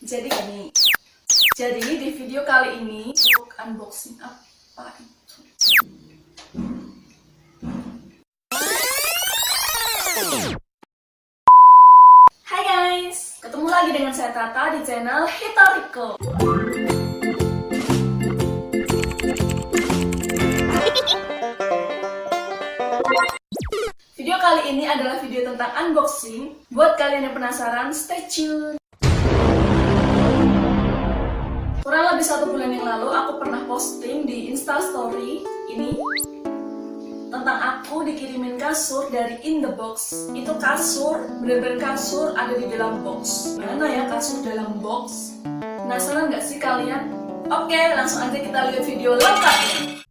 Jadi gini, di video kali ini untuk unboxing apa itu? Hai guys, ketemu lagi dengan saya Tata di channel Hitariko. Video kali ini adalah video tentang unboxing. Buat kalian yang penasaran, stay tune. Kurang lebih 1 bulan yang lalu aku pernah posting di Instastory ini tentang aku dikirimin kasur dari In.The.Box. Itu kasur, bener-bener kasur ada di dalam box. Mana ya kasur dalam box? Penasaran nggak sih kalian? Oke, langsung aja kita lihat video lengkapnya.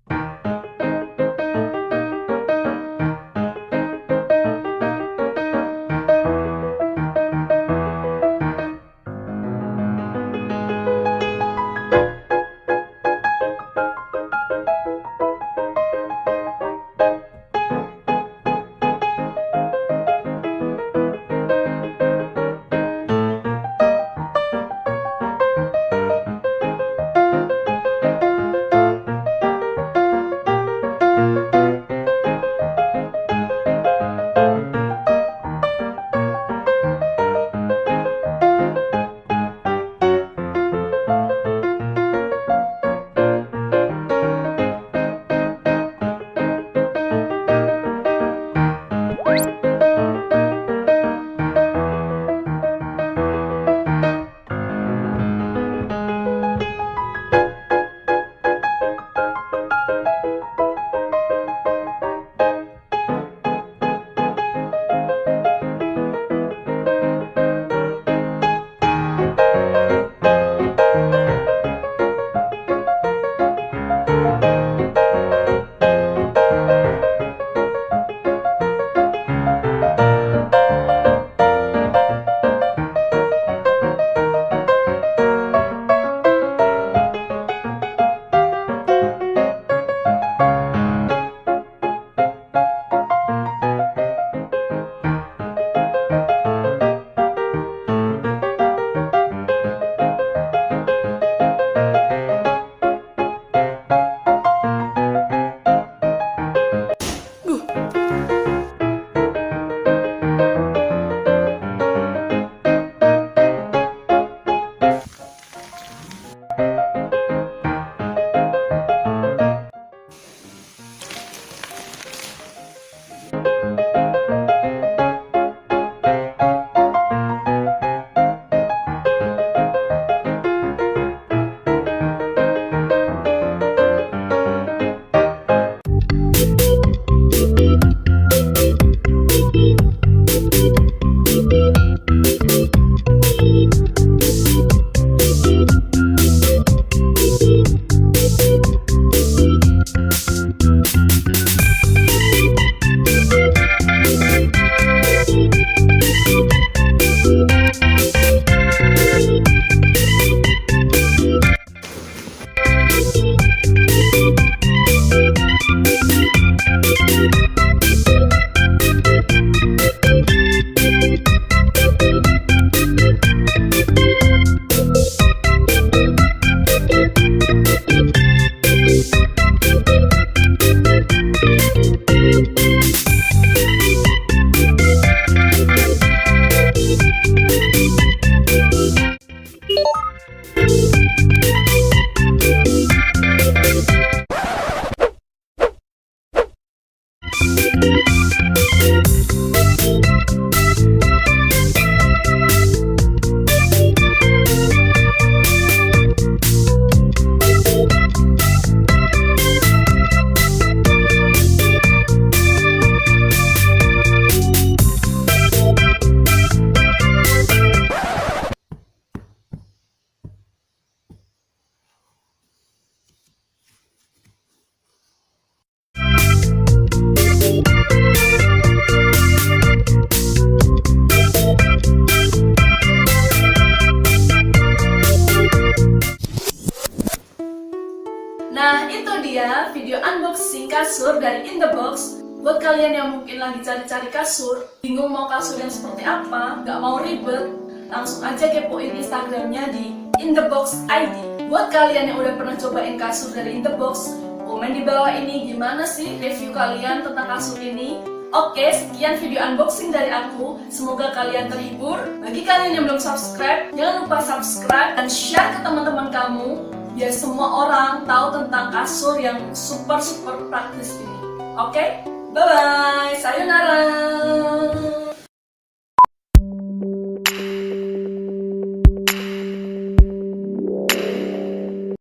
Nah, itu dia video unboxing kasur dari In.The.Box. Buat kalian yang mungkin lagi cari-cari kasur, bingung mau kasur yang seperti apa, nggak mau ribet, langsung aja kepoin Instagramnya di In.The.Box ID. Buat kalian yang udah pernah cobain kasur dari In.The.Box, komen di bawah ini gimana sih review kalian tentang kasur ini. Oke, sekian video unboxing dari aku. Semoga kalian terhibur. Bagi kalian yang belum subscribe, jangan lupa subscribe dan share ke teman-teman kamu, biar semua orang tahu tentang kasur yang super praktis ini. Oke, bye-bye, sayonara.